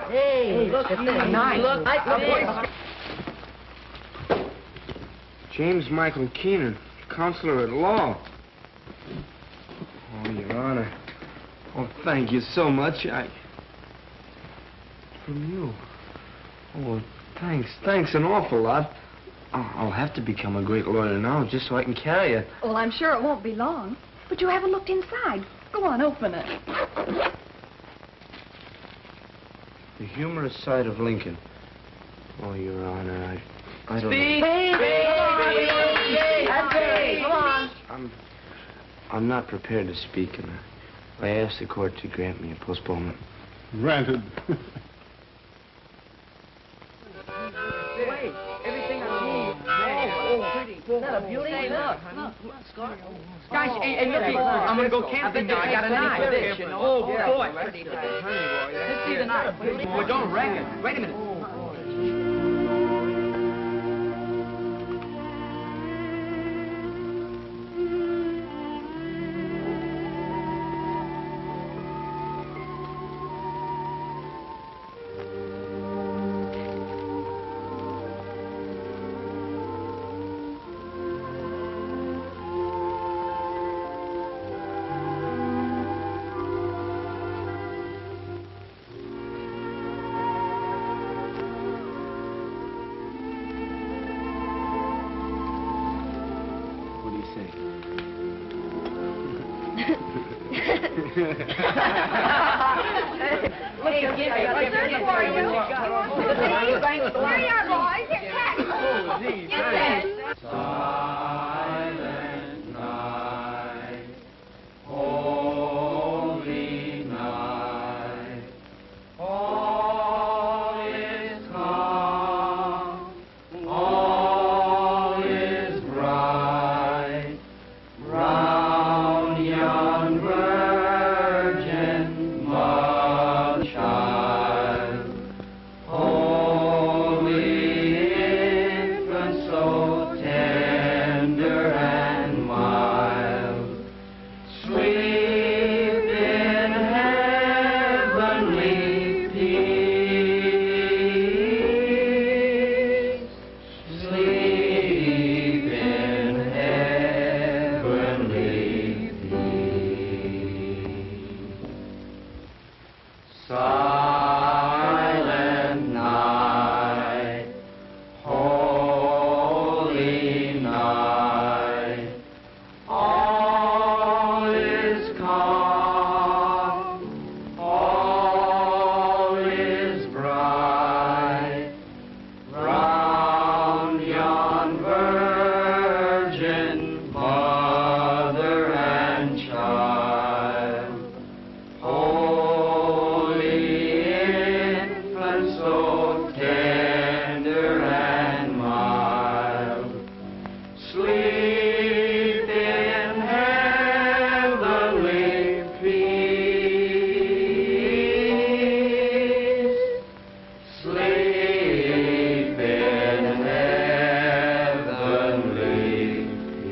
A: Hey, look at this. Nice. Look at this.
B: James Michael Keenan, Counselor at Law. Oh, Your Honor. Oh, thank you so much. From you. Oh, thanks. Thanks an awful lot. I'll have to become a great lawyer now just so I can carry it.
N: Well, I'm sure it won't be long. But you haven't looked inside. Go on, open it.
B: The humorous side of Lincoln. Oh, Your Honor, I don't
A: Speak! Hey, come on.
B: I'm not prepared to speak, and I asked the court to grant me a postponement.
K: Granted.
A: Wait, everything I need. Oh, pretty. Is that a beauty? Hey, look.
L: Guys, hey, look, I'm going to go camping now. I got a knife. Oh, boy. Let's see the knife. Well, don't wreck it. Wait a minute.
B: What do you think?
E: Hey, give me. We're searching for you. Here you are, boys. Here's Cat.
B: Oh, gee,
E: Yes,
O: Silent night, holy night, all is calm, all is bright, round yon virgin mother child, holy infant, so tender and mild, sleep in heavenly peace, sleep in heavenly peace. Silent night, holy night, all is calm, all is bright, round yon virgin mother and child, holy infant, so tender and mild, sleep in heavenly peace, sleep in heavenly peace.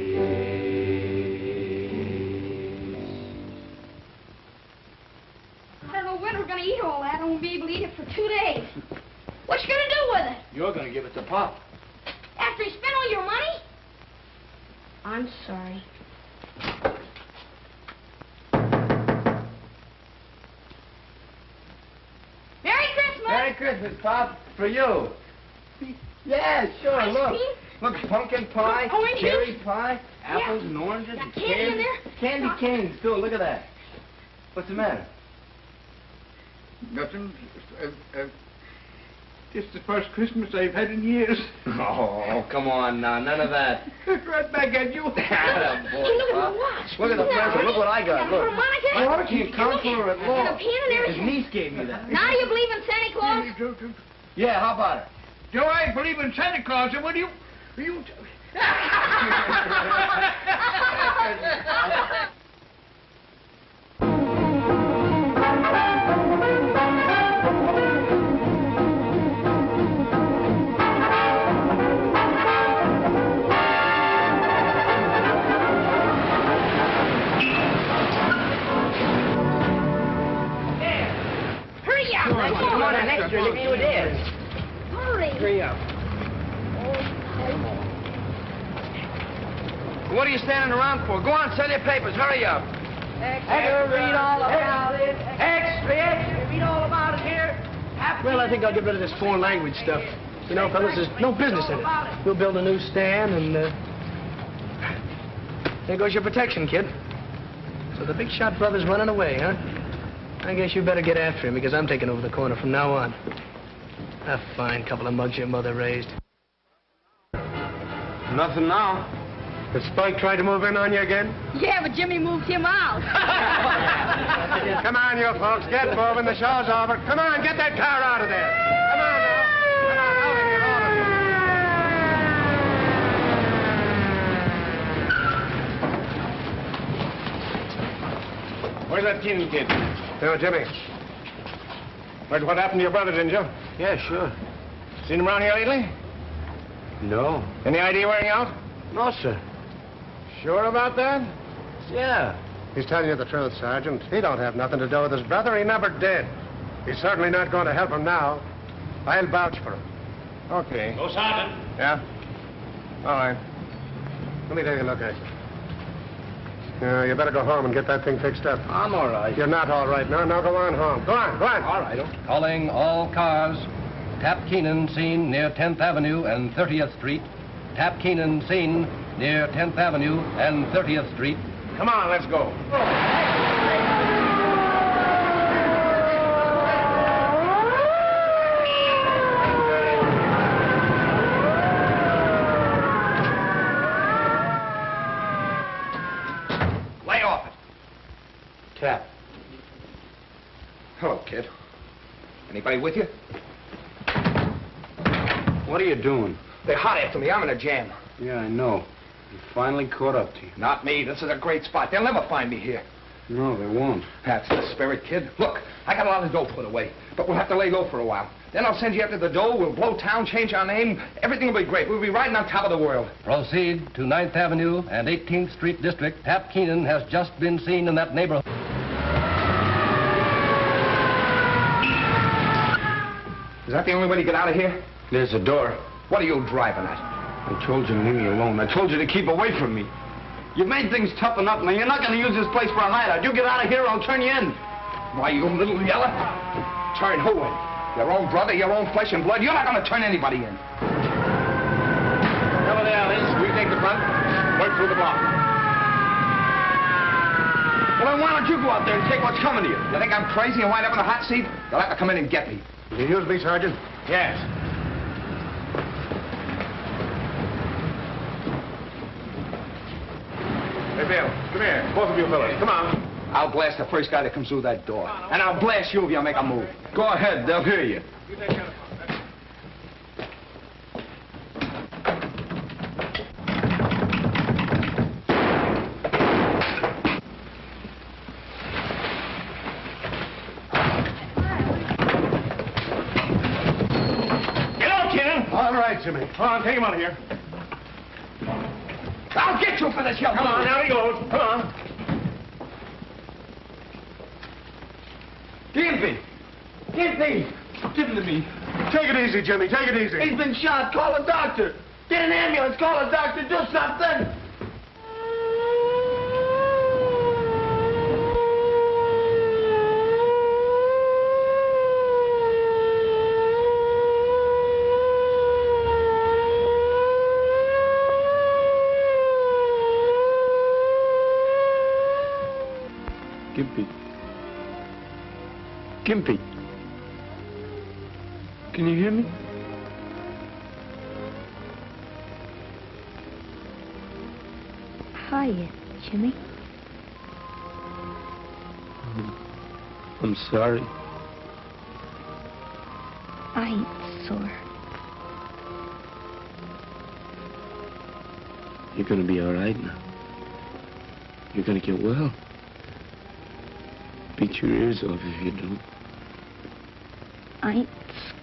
E: I don't know when we're going to eat all that. I won't be able to eat it for 2 days. What you going to do with it?
B: You're going to give it to Pop.
E: After he spent all your money? I'm sorry. Mary
B: Christmas, Pop, for you. Yeah, sure,
E: Ice
B: look.
E: cream?
B: Look, pumpkin pie,
E: Oranges?
B: cherry pie, apples and oranges
E: Got
B: and
E: candy in there?
B: Candy canes, too. Look at that. What's the matter?
D: Nothing. It's the first Christmas I've had in years.
B: Oh, come on now. None of that.
D: Right back at you.
B: Atta boy,
E: Hey, look at
B: Pop.
E: my watch.
B: Look at the present. Look what I got. Look.
E: Harmonica?
B: My mother can't count for her at
E: And
B: all.
E: a pen and
B: His
E: everything.
B: niece gave me that.
E: Now do you believe in Santa Claus?
B: Yeah, how about it?
D: Do I believe in Santa Claus? And what do you...
E: Hurry up.
L: Come on, an extra. Look who it is.
E: Hurry.
L: Hurry up.
B: What are you standing around for? Go on, sell your papers. Hurry up.
L: Extra, read all about it. Extra, read all about it here.
P: Well, I think I'll get rid of this foreign language stuff. You know, fellas, there's no business in it. We'll build a new stand, and there goes your protection, kid. So the big shot brother's running away, huh? I guess you better get after him, because I'm taking over the corner from now on. A fine couple of mugs your mother raised.
B: Nothing now.
J: Did Spike try to move in on you again?
E: Yeah, but Jimmy moved him out.
J: Come on, you folks, get moving. The show's over. Come on, get that car out of there. Come on now. Come on, out of here, all of you.
K: Where's that Keenan kid?
J: No, Jimmy.
K: Heard what happened to your brother, didn't you?
J: Yeah, sure.
K: Seen him around here lately?
J: No.
K: Any ID wearing out?
J: No, sir.
K: Sure about that?
J: Yeah. He's telling you the truth, Sergeant. He don't have nothing to do with his brother. He never did. He's certainly not going to help him now. I'll vouch for him.
K: Okay.
I: Go, Sergeant.
K: Yeah? All right.
J: Let me take a look at you. You better go home and get that thing fixed up.
B: I'm all right.
J: You're not all right. No, go on home. Go on, go on.
B: All right.
I: Calling all cars. Tap Keenan seen near 10th Avenue and 30th Street. Tap Keenan seen near 10th Avenue and 30th Street.
K: Come on, let's go.
B: Lay off it.
J: Tap.
B: Hello, kid. Anybody with you?
J: What are you doing?
B: They're hot after me. I'm in a jam.
J: Yeah, I know. He finally caught up to you.
B: Not me. This is a great spot. They'll never find me here.
J: No, they won't.
B: That's the spirit, kid. Look, I got a lot of dough put away, but we'll have to lay low for a while. Then I'll send you after the dough. We'll blow town, change our name. Everything will be great. We'll be riding on top of the world.
I: Proceed to 9th Avenue and 18th Street District. Tap Keenan has just been seen in that neighborhood.
B: Is that the only way to get out of here?
J: There's a door.
B: What are you driving at?
J: I told you to leave me alone.
B: I told you to keep away from me. You've made things tough enough, man. You're not going to use this place for a hideout. You get out of here, I'll turn you in. Why, you little yeller? Turn who in? Your own brother, your own flesh and blood? You're not going to turn anybody in.
K: Cover the alleys. We take the front. Work through the block.
B: Well, then why don't you go out there and take what's coming to you? You think I'm crazy and wind up in a hot seat? You'll have to come in and get me.
J: You use me, Sergeant?
K: Yes. Hey, Bill, come here. Both of you fellas, come on.
B: I'll blast the first guy that comes through that door. And I'll blast you if you make a move. Go ahead, they'll hear you.
K: You take care of it. Get out, Kenan.
J: All right, Jimmy.
K: Come on, take him out of here.
B: I'll get you for this, you
K: Come on, now he goes. Come on.
B: Gimpy! Gimpy! Give him to me.
J: Take it easy, Jimmy. Take it easy.
B: He's been shot. Call a doctor. Get an ambulance. Call a doctor. Do something.
Q: Gimpy. Gimpy. Can you hear me?
R: Hiya, Jimmy.
Q: I'm sorry.
R: I ain't sore.
Q: You're gonna be all right now. You're gonna get well. Beat your ears off if you don't.
R: I ain't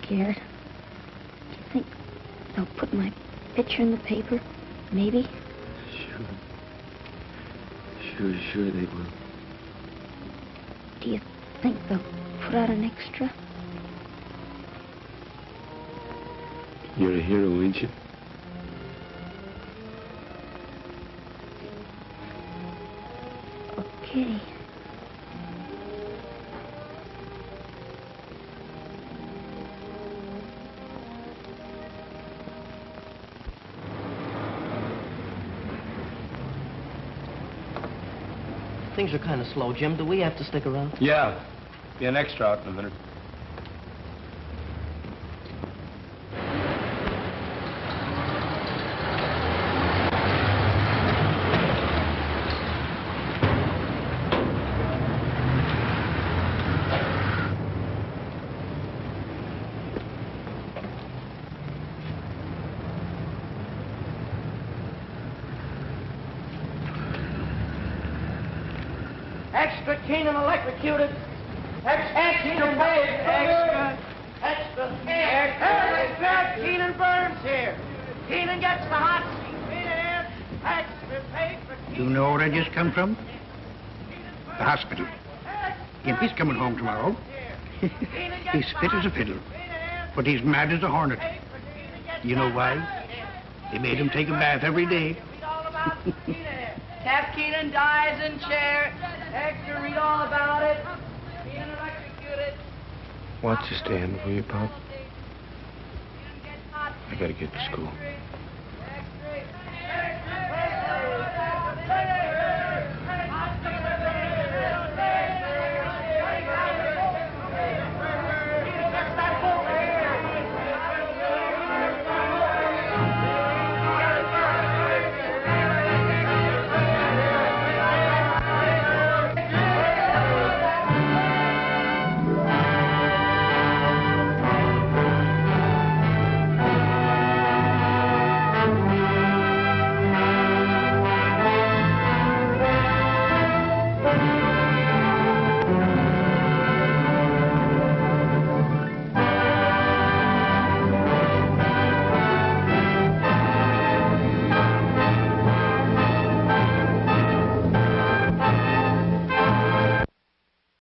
R: scared. Do you think they'll put my picture in the paper? Maybe?
Q: Sure they will.
R: Do you think they'll put out an extra?
Q: You're a hero, ain't you?
R: Okay.
A: Things are kind of slow, Jim. Do we have to stick around?
I: Yeah. Be an extra out in a minute.
A: Extra Keenan electrocuted. Extra Keenan burns. Extra Keenan burns here. Keenan gets the hot seat. Keenan extra pay for
D: You know where I just come from? The hospital. Gimpy's coming home tomorrow. He's fit as a fiddle, but he's mad as a hornet. You know why? They made him take a bath every day.
L: Cap Keenan dies in chair. Hector, read all about it. Keenan electrocuted.
Q: Watch your stand, will you, Pop? I gotta get to school.